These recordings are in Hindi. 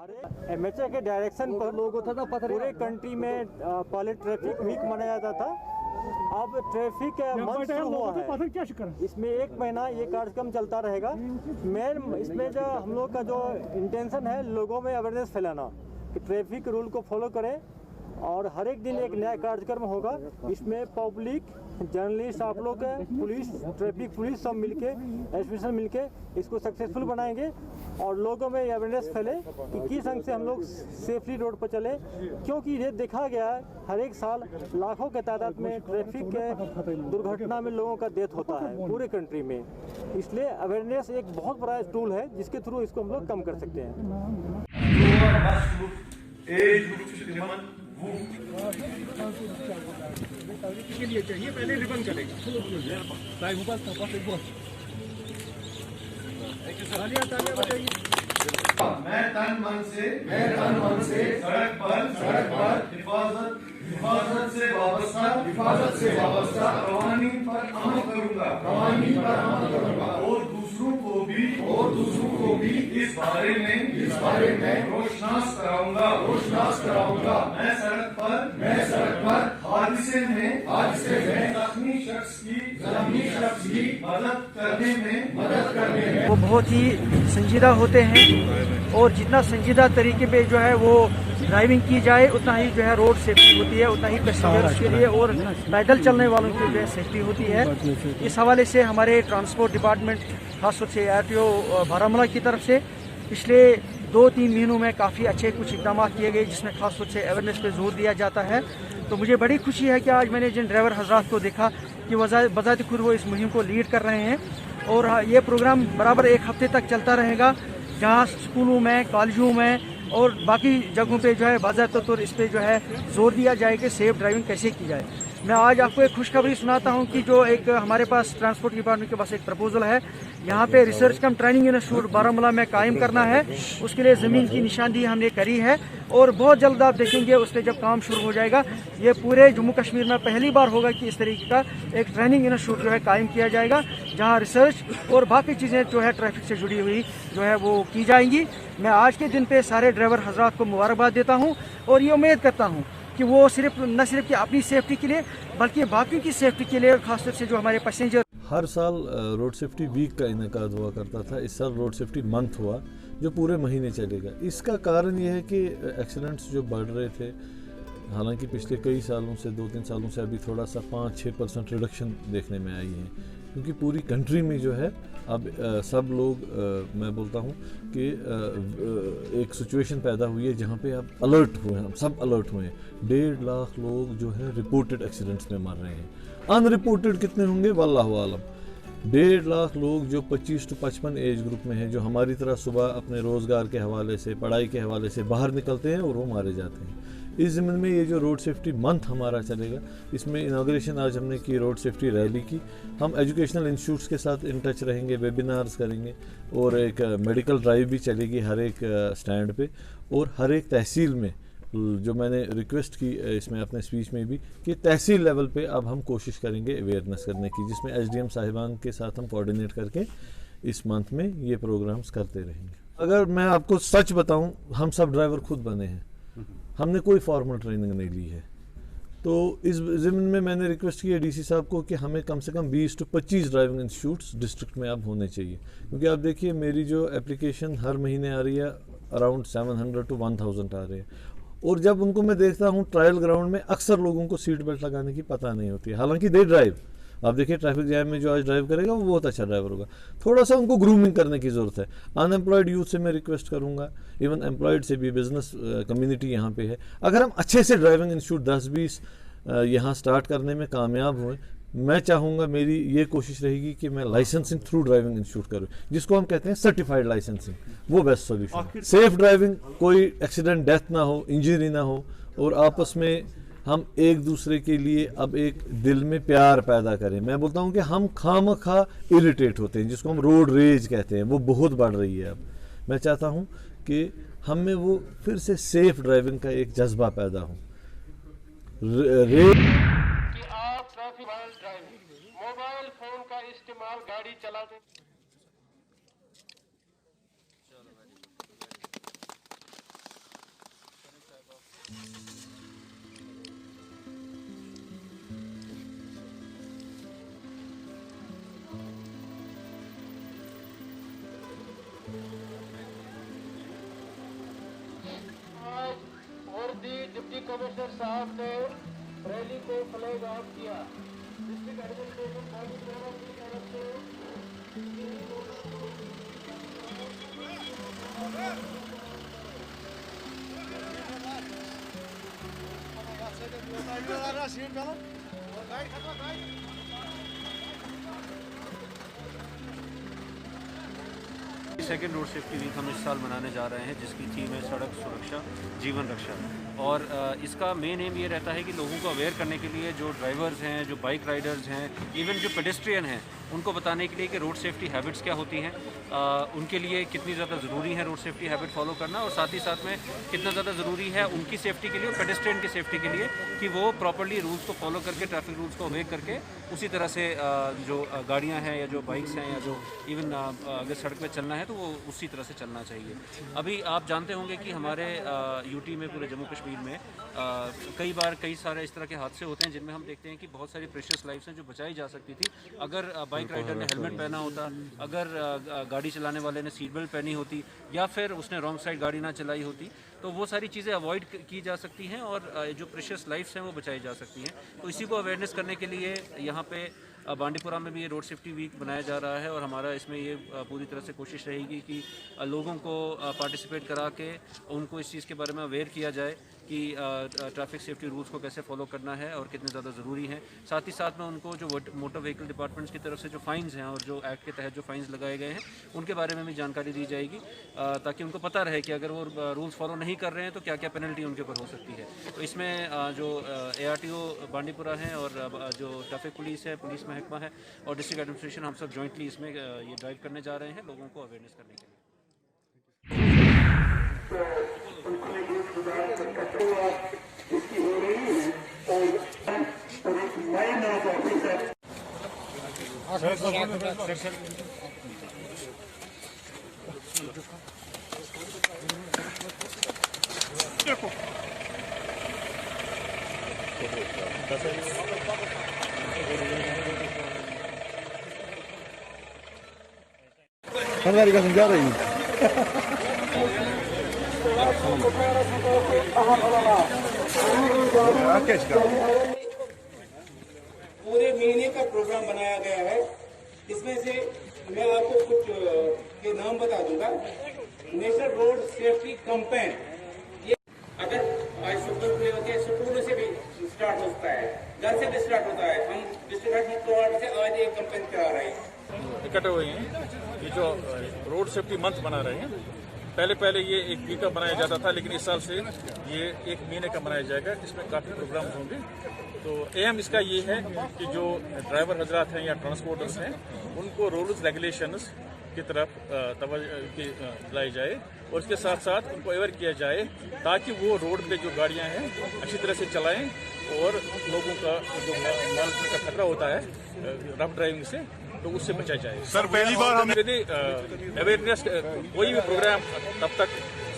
एमएचए के डायरेक्शन पर लोगों था पूरे कंट्री में पहले ट्रैफिक वीक मनाया जाता था। अब ट्रैफिक मंथ शुरू हुआ है। इसमें 1 महीना ये कार्यक्रम चलता रहेगा। मेन इसमें जो हम लोग का जो इंटेंशन है लोगों में अवेयरनेस फैलाना कि ट्रैफिक रूल को फॉलो करें और हर एक दिन एक नया कार्यक्रम होगा। इसमें पब्लिक, जर्नलिस्ट, आप लोग पुलिस, ट्रैफिक पुलिस सब मिलके, एसोसिएशन मिलके इसको सक्सेसफुल बनाएंगे और लोगों में अवेयरनेस फैले कि किस ढंग से हम लोग सेफली रोड पर चले। क्योंकि ये देखा गया है हर एक साल लाखों के तादाद में ट्रैफिक के दुर्घटना में लोगों का डेथ होता है पूरे कंट्री में। इसलिए अवेयरनेस एक बहुत बड़ा टूल है जिसके थ्रू इसको हम लोग कम कर सकते हैं। के लिए चाहिए पहले रिबन करेगा। मैं तन मन से सड़क पर हिफाजत से वाबस्ता कवानीन पर अमल करूंगा और दूसरों को भी इस बारे में रोशनास कराऊंगा। मैं सड़क पर हादसे में जख्मी शख्स की मदद करने में वो बहुत ही संजीदा होते हैं और जितना संजीदा तरीके पे जो है वो ड्राइविंग की जाए उतना ही जो है रोड सेफ्टी होती है, उतना ही पैसेंजर्स के लिए और पैदल चलने वालों की जो है सेफ्टी होती है। इस हवाले से हमारे ट्रांसपोर्ट डिपार्टमेंट खासतौर से आरटीओ बारामूला की तरफ से पिछले 2-3 महीनों में काफ़ी अच्छे कुछ इकदाम किए गए जिसमें खासतौर से अवेयरनेस पे जोर दिया जाता है। तो मुझे बड़ी खुशी है कि आज मैंने जिन ड्राइवर हजरात को देखा कि बजात खुद वो इस मुहिम को लीड कर रहे हैं और ये प्रोग्राम बराबर 1 हफ्ते तक चलता रहेगा जहाँ स्कूलों में, कॉलेजों में और बाकी जगहों पे जो है बाज़ाब्ता तौर इस पे जो है जोर दिया जाए कि सेफ ड्राइविंग कैसे की जाए। मैं आज आपको एक खुशखबरी सुनाता हूं कि जो एक हमारे पास ट्रांसपोर्ट डिपार्टमेंट के पास एक प्रपोजल है, यहाँ पे रिसर्च कम ट्रेनिंग इंस्टीट्यूट बारामूला में कायम करना है। उसके लिए ज़मीन की निशानदेही हमने करी है और बहुत जल्द आप देखेंगे उस पर जब काम शुरू हो जाएगा ये पूरे जम्मू कश्मीर में पहली बार होगा कि इस तरीके का एक ट्रेनिंग इंस्टीट्यूट जो है कायम किया जाएगा जहाँ रिसर्च और बाकी चीज़ें जो है ट्रैफिक से जुड़ी हुई जो है वो की जाएंगी। मैं आज के दिन पे सारे ड्राइवर हजरात को मुबारकबाद देता हूँ और ये उम्मीद करता हूँ कि वो न सिर्फ कि अपनी सेफ्टी के लिए बल्कि बाकी की सेफ्टी के लिए और खासतौर से जो हमारे पैसेंजर। हर साल रोड सेफ्टी वीक का इनेकाद हुआ करता था। इस साल रोड सेफ्टी मंथ हुआ जो पूरे महीने चलेगा। इसका कारण ये है कि एक्सीडेंट्स जो बढ़ रहे थे, हालांकि पिछले कई सालों से 2-3 सालों से अभी थोड़ा सा 5-6% रिडक्शन देखने में आई है क्योंकि पूरी कंट्री में जो है अब सब लोग मैं बोलता हूँ कि एक सिचुएशन पैदा हुई है जहाँ पे अब अलर्ट हुए हैं, हम सब अलर्ट हुए हैं। 1.5 लाख लोग जो है रिपोर्टेड एक्सीडेंट्स में मर रहे हैं। अनरिपोर्टेड कितने होंगे वल्लाहु आलम। 1.5 लाख लोग जो 25 से 55 एज ग्रुप में हैं, जो हमारी तरह सुबह अपने रोज़गार के हवाले से, पढ़ाई के हवाले से बाहर निकलते हैं और वो मारे जाते हैं। इस ज़मीन में ये जो रोड सेफ्टी मंथ हमारा चलेगा, इसमें इनाग्रेशन आज हमने की, रोड सेफ्टी रैली की। हम एजुकेशनल इंस्टीट्यूट्स के साथ इन टच रहेंगे, वेबिनार्स करेंगे और एक मेडिकल ड्राइव भी चलेगी हर एक स्टैंड पे और हर एक तहसील में। जो मैंने रिक्वेस्ट की इसमें अपने स्पीच में भी कि तहसील लेवल पे अब हम कोशिश करेंगे अवेयरनेस करने की, जिसमें एसडीएम साहिबान के साथ हम कोऑर्डिनेट करके इस मंथ में ये प्रोग्राम्स करते रहेंगे। अगर मैं आपको सच बताऊं, हम सब ड्राइवर खुद बने हैं, हमने कोई फॉर्मल ट्रेनिंग नहीं ली है। तो इस ज़मीन में मैंने रिक्वेस्ट की है डीसी साहब को कि हमें कम से कम 20 से 25 ड्राइविंग इंस्टीट्यूट्स डिस्ट्रिक्ट में अब होने चाहिए, क्योंकि आप देखिए मेरी जो एप्लीकेशन हर महीने आ रही है अराउंड 700 to 1000 आ रहे हैं और जब उनको मैं देखता हूँ ट्रायल ग्राउंड में अक्सर लोगों को सीट बेल्ट लगाने की पता नहीं होती है, हालांकि दे ड्राइव। आप देखिए ट्रैफिक जैम में जो आज ड्राइव करेगा वो बहुत अच्छा ड्राइवर होगा। थोड़ा सा उनको ग्रूमिंग करने की ज़रूरत है। अनएम्प्लॉयड यूथ से मैं रिक्वेस्ट करूँगा, इवन एम्प्लॉयड से भी, बिजनेस कम्युनिटी यहाँ पे है। अगर हम अच्छे से ड्राइविंग इंस्टीट्यूट 10-20 यहाँ स्टार्ट करने में कामयाब हुए, मैं चाहूँगा, मेरी ये कोशिश रहेगी कि मैं लाइसेंसिंग थ्रू ड्राइविंग इंस्टीट्यूट करूँ, जिसको हम कहते हैं सर्टिफाइड लाइसेंसिंग, वो बेस्ट सोल्यूशन। सेफ ड्राइविंग, कोई एक्सीडेंट, डेथ ना हो, इंजरी ना हो और आपस में हम एक दूसरे के लिए अब एक दिल में प्यार पैदा करें। मैं बोलता हूँ कि हम खामखा इरिटेट होते हैं, जिसको हम रोड रेज कहते हैं, वो बहुत बढ़ रही है अब। मैं चाहता हूँ कि हम में वो फिर से सेफ ड्राइविंग का एक जज्बा पैदा हो। मोबाइल फोन का इस्तेमाल गाड़ी चलाते आज वर्दी डिप्टी कमिश्नर साहब ने रैली को फ्लैग ऑफ किया। डिस्ट्रिक्ट एडमिनिस्ट्रेशन बॉडी द्वारा की तरफ से सेकेंड रोड सेफ्टी वीक हम इस साल मनाने जा रहे हैं, जिसकी थीम है सड़क सुरक्षा जीवन रक्षा। और इसका मेन एम ये रहता है कि लोगों को अवेयर करने के लिए, जो ड्राइवर्स हैं, जो बाइक राइडर्स हैं, इवन जो पेडेस्ट्रियन हैं, उनको बताने के लिए कि रोड सेफ्टी हैबिट्स क्या होती हैं, उनके लिए कितनी ज़्यादा ज़रूरी है रोड सेफ्टी हैबिट फॉलो करना, और साथ ही साथ में कितना ज़्यादा ज़रूरी है उनकी सेफ्टी के लिए और पेडेस्ट्रियन की सेफ्टी के लिए कि वो प्रॉपर्ली रूल्स को फॉलो करके, ट्रैफिक रूल्स को ओबे करके उसी तरह से जो गाड़ियाँ हैं या जो बाइक्स हैं या जो इवन अगर सड़क पर चलना है तो वो उसी तरह से चलना चाहिए। अभी आप जानते होंगे कि हमारे यूटी में, पूरे जम्मू कश्मीर में कई बार कई सारे इस तरह के हादसे होते हैं जिनमें हम देखते हैं कि बहुत सारी प्रेशियस लाइफ्स हैं जो बचाई जा सकती थी अगर बाइक राइडर ने हेलमेट पहना होता, अगर गाड़ी चलाने वाले ने सीट बेल्ट पहनी होती, या फिर उसने रॉन्ग साइड गाड़ी ना चलाई होती, तो वो सारी चीज़ें अवॉइड की जा सकती हैं और जो प्रेशियस लाइफ्स हैं वो बचाई जा सकती हैं। तो इसी को अवेयरनेस करने के लिए यहाँ पे बांडीपुरा में भी ये रोड सेफ्टी वीक बनाया जा रहा है और हमारा इसमें ये पूरी तरह से कोशिश रहेगी कि लोगों को पार्टिसिपेट करा के उनको इस चीज़ के बारे में अवेयर किया जाए कि ट्रैफिक सेफ्टी रूल्स को कैसे फॉलो करना है और कितने ज़्यादा ज़रूरी हैं। साथ ही साथ में उनको जो मोटर व्हीकल डिपार्टमेंट्स की तरफ से जो फ़ाइन्स हैं और जो एक्ट के तहत जो फ़ाइन्स लगाए गए हैं उनके बारे में भी जानकारी दी जाएगी, ताकि उनको पता रहे कि अगर वो रूल्स फॉलो नहीं कर रहे हैं तो क्या क्या पेनल्टी उनके ऊपर हो सकती है। तो इसमें जो ARTO बांडीपुरा है और जो ट्रैफिक पुलिस है, पुलिस महकमा है और डिस्ट्रिक्ट एडमिनिस्ट्रेशन, हम सब जॉइंटली इसमें ये ड्राइव करने जा रहे हैं लोगों को अवेयरनेस करने के लिए। जा रही हूँ। पूरे महीने का प्रोग्राम बनाया गया है। इसमें से मैं आपको कुछ के नाम बता दूंगा। नेशनल रोड सेफ्टी कैंपेन, ये अगर आज स्कूलों से भी स्टार्ट होता है, घर से भी स्टार्ट होता है। हम डिस्ट्रिक्ट हेडक्वार्टर से आज एक कैंपेन करा रहे हैं। इकट्ठे हुए हैं, ये जो रोड सेफ्टी मंथ मना रहे हैं। पहले ये एक वीक का मनाया जाता था, लेकिन इस साल से ये एक महीने का मनाया जाएगा। इसमें काफ़ी प्रोग्राम होंगे। तो एम इसका ये है कि जो ड्राइवर हजरात हैं या ट्रांसपोर्टर्स हैं उनको रूल्स रेगुलेशंस की तरफ तवज्जो दिलाई जाए और इसके साथ साथ उनको अवेयर किया जाए ताकि वो रोड पे जो गाड़ियां हैं अच्छी तरह से चलाएं और लोगों का जो माल का खतरा होता है रफ ड्राइविंग से, तो उससे बचा जाए। सर पहली बार हम यदि अवेयरनेस कोई भी प्रोग्राम तब तक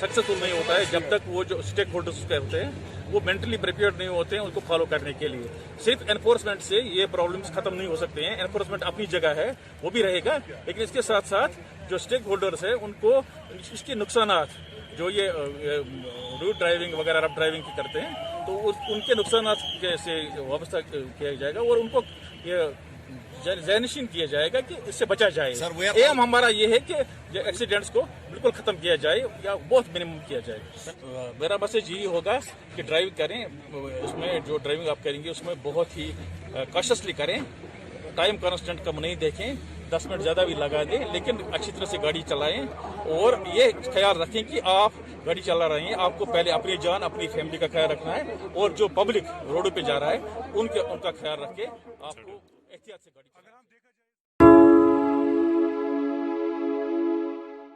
सक्सेसफुल नहीं होता है जब तक वो जो स्टेक होल्डर्स होते हैं वो मेंटली प्रिपेयर्ड नहीं होते हैं उनको फॉलो करने के लिए। सिर्फ एनफोर्समेंट से ये प्रॉब्लम्स खत्म नहीं हो सकते हैं। एनफोर्समेंट अपनी जगह है, वो भी रहेगा, लेकिन इसके साथ साथ जो स्टेक होल्डर्स है उनको इसके नुकसानात जो ये रूट ड्राइविंग वगैरह रफ ड्राइविंग की करते हैं तो उनके नुकसानात कैसे वाबस्ता किया जाएगा और उनको ये जैनिशिंग किया जाएगा कि इससे बचा जाए। एम हमारा ये है कि एक्सीडेंट्स को बिल्कुल खत्म किया जाए या बहुत मिनिमम किया जाए। मेरा मैसेज यही होगा कि ड्राइव करें, उसमें जो ड्राइविंग आप करेंगे उसमें बहुत ही कॉशियसली करें, टाइम कांस्टेंट कम नहीं देखें, 10 मिनट ज़्यादा भी लगा दें, लेकिन अच्छी तरह से गाड़ी चलाएं और ये ख्याल रखें कि आप गाड़ी चला रहे हैं, आपको पहले अपनी जान, अपनी फैमिली का ख्याल रखना है और जो पब्लिक रोडों पे जा रहा है उनका ख्याल रख के आपको एहतियात से गाड़ी चलाएं।